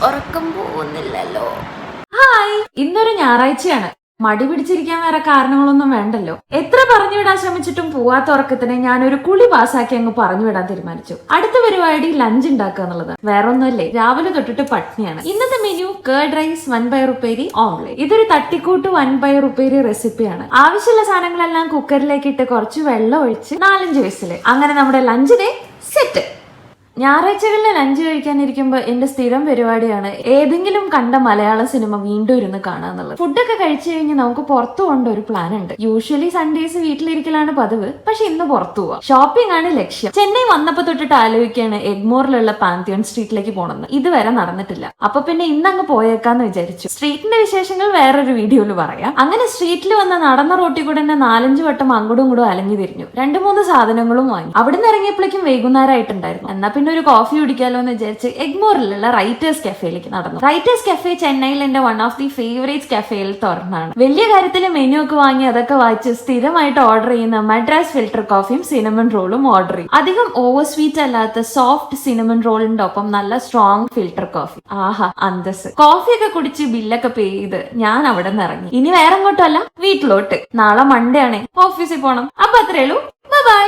ഉറക്കം പോകുന്നില്ലല്ലോ. ഹായ്, ഇന്നൊരു ഞായറാഴ്ചയാണ്. മടി പിടിച്ചിരിക്കാൻ വേറെ കാരണങ്ങളൊന്നും വേണ്ടല്ലോ. എത്ര പറഞ്ഞു വിടാൻ ശ്രമിച്ചിട്ടും പോവാത്ത ഉറക്കത്തിനെ ഞാനൊരു കുളി പാസാക്കി അങ്ങ് പറഞ്ഞു വിടാൻ തീരുമാനിച്ചു. അടുത്ത പരിപാടി ലഞ്ച് ഉണ്ടാക്കുക എന്നുള്ളത്. വേറെ ഒന്നുമല്ലേ, രാവിലെ തൊട്ടിട്ട് പട്നിയാണ്. ഇന്നത്തെ മെനു കേർഡ് റൈസ്, വൻപയർ ഉപ്പേരി, ഓംലെറ്റ്. ഇതൊരു തട്ടിക്കൂട്ട് വൻപയർ ഉപ്പേരി റെസിപ്പിയാണ്. ആവശ്യമുള്ള സാധനങ്ങളെല്ലാം കുക്കറിലേക്ക് ഇട്ട് കുറച്ച് വെള്ളം ഒഴിച്ച് 4-5 വിസില്. അങ്ങനെ നമ്മുടെ ലഞ്ച് ഡേ സെറ്റ്. ഞായറാഴ്ചകളിൽ ലഞ്ച് കഴിക്കാനിരിക്കുമ്പോൾ എന്റെ സ്ഥിരം പരിപാടിയാണ് ഏതെങ്കിലും കണ്ട മലയാള സിനിമ വീണ്ടും ഇരുന്ന് കാണുക എന്നുള്ളത്. ഫുഡൊക്കെ കഴിച്ചു കഴിഞ്ഞ് നമുക്ക് പുറത്തു പോകേണ്ട ഒരു പ്ലാൻ ഉണ്ട്. യൂഷ്വലി സൺഡേസ് വീട്ടിലിരിക്കലാണ് പതിവ്, പക്ഷെ ഇന്ന് പുറത്തു പോവാം. ഷോപ്പിംഗ് ആണ് ലക്ഷ്യം. ചെന്നൈ വന്നപ്പോ തൊട്ടിട്ട് ആലോചിക്കുകയാണ് എഗ്മോറിലുള്ള പാന്തിയോൺ സ്ട്രീറ്റിലേക്ക് പോകണമെന്ന്. ഇതുവരെ നടന്നിട്ടില്ല. അപ്പൊ പിന്നെ ഇന്നങ്ങ് പോയേക്കാന്ന് വിചാരിച്ചു. സ്ട്രീറ്റിന്റെ വിശേഷങ്ങൾ വേറൊരു വീഡിയോയിൽ പറയാം. അങ്ങനെ സ്ട്രീറ്റിൽ വന്ന് നടന്ന റോട്ടിൽ കൂടെ തന്നെ 4-5 വട്ടം അങ്ങോട്ടും ഇങ്ങോട്ടും അലഞ്ഞു തിരിഞ്ഞു. 2-3 സാധനങ്ങളും വാങ്ങി. അവിടെ നിന്ന് ഇറങ്ങിയപ്പോഴേക്കും വൈകുന്നേരമായിട്ടുണ്ടായിരുന്നു. എന്നാ പിന്നെ ഒരു കോഫി കുടിക്കാലോ എന്ന് വിചാരിച്ച് എഗ്മോറിലുള്ള റൈറ്റേഴ്സ് കഫേയിലേക്ക് നടന്നു. റൈറ്റേഴ്സ് കഫേ ചെന്നൈയിൽ എന്റെ വൺ ഓഫ് ദി ഫേവറേറ്റ് കഫേയിൽ തുറന്നാണ്. വലിയ കാര്യത്തിൽ മെനു ഒക്കെ വാങ്ങി അതൊക്കെ വായിച്ച് സ്ഥിരമായിട്ട് ഓർഡർ ചെയ്യുന്ന മദ്രാസ് ഫിൽറ്റർ കോഫിയും സിനമൺ റോളും ഓർഡർ ചെയ്യും. അധികം ഓവർ സ്വീറ്റ് അല്ലാത്ത സോഫ്റ്റ് സിനമൺ റോളിന്റെ ഒപ്പം നല്ല സ്ട്രോങ് ഫിൽറ്റർ കോഫി. ആഹാ അന്തസ്. കോഫിയൊക്കെ കുടിച്ച് ബില്ലൊക്കെ പേ ചെയ്ത് ഞാൻ അവിടെ നിന്ന് ഇറങ്ങി. ഇനി വേറെ എങ്ങോട്ടല്ല, വീട്ടിലോട്ട്. നാളെ മൺഡേ ആണ്, ഓഫീസിൽ പോണം. അപ്പൊ അത്രേ ഉള്ളൂ. ബൈ.